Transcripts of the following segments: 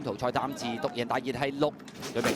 短途賽暫時獨贏大熱係6，準備。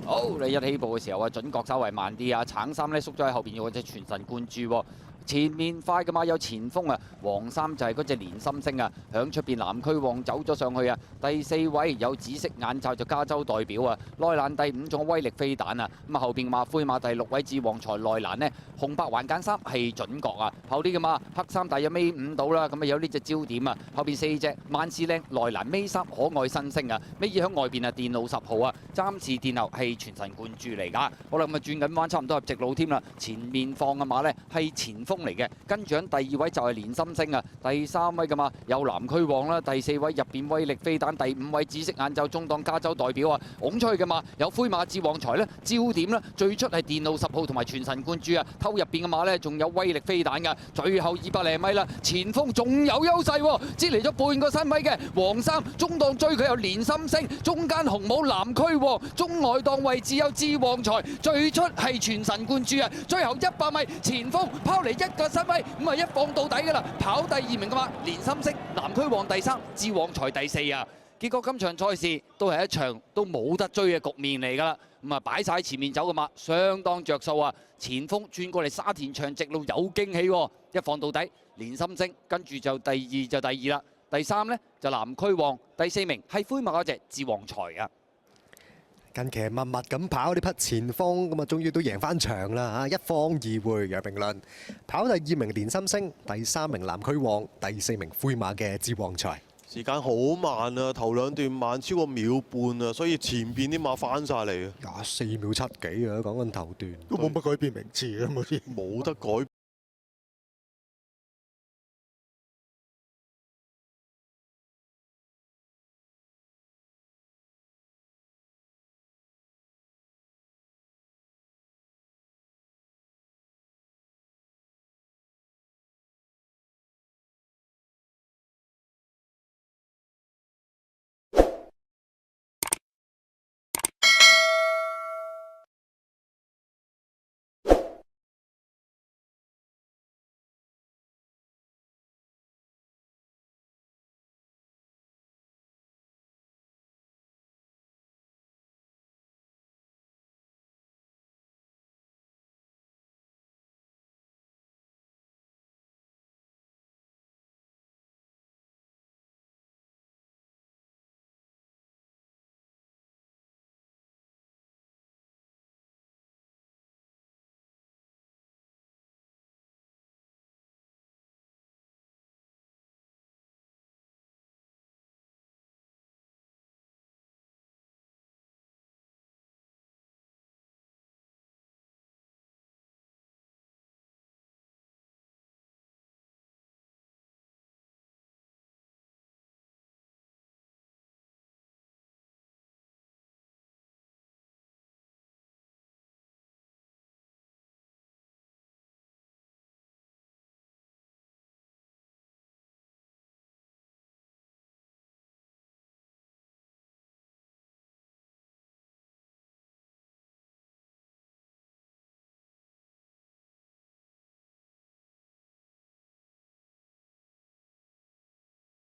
好，你一起步嘅時候啊，準確稍為慢啲啊，橙衫咧縮咗喺後邊嗰隻全神貫注喎。前面快嘅馬有前鋒啊，黃衫就係嗰隻連心星啊，響出邊南區旺走咗上去啊。第4位有紫色眼罩就加州代表啊，內欄第5仲有威力飛彈啊。咁啊後邊馬灰馬第6位至旺財內欄呢，紅白環間衫係準確啊。後啲嘅馬黑衫大約尾5到啦，咁啊有呢隻焦點啊。後邊4隻萬事靚內欄尾3可愛新星啊，尾二響外邊啊電路10號啊，暫時電後係全神貫注嚟㗎。好啦，咁啊轉緊彎差唔多入直路添啦，前面放嘅馬呢係前鋒嚟嘅，跟住喺第2位就係連心星啊，第3位嘅馬有南區旺啦，第4位入邊威力飛彈，第5位紫色眼罩中檔加州代表啊，拱出去嘅馬有灰馬至旺財咧，焦點啦，最出係電路10號同埋全神貫注啊，偷入邊嘅馬呢仲有威力飛彈㗎，最後200零米啦，前鋒仲有優勢喎，擠嚟咗半個身位嘅黃衫中檔追佢有連心星，中間紅帽南區旺，中外檔位置有至旺財，最出係全神貫注啊，最後100米前鋒拋嚟1個身位，咁啊一放到底㗎啦，跑第2名嘅馬連心星，南區旺第3，至旺財第4啊。結果今場賽事都係一場都冇得追嘅局面嚟㗎啦，咁啊擺晒喺前面走嘅馬相當着數啊！前鋒轉過嚟沙田長直路有驚喜喎，一放到底連心星，跟住就第2就第2啦，第3呢就南區旺，第4名係灰馬嗰隻至旺財啊！近期密密咁跑呢匹前鋒，咁啊終於都贏翻場啦嚇！一方二會有評論，跑第2名連心星，第3名南區旺，第4名灰馬嘅至旺財。時間好慢啊，頭2段慢超過1.5秒啊，所以前邊啲馬翻晒嚟啊， 24秒7幾啊，講緊頭段都冇乜改變名次啊，好似冇得改。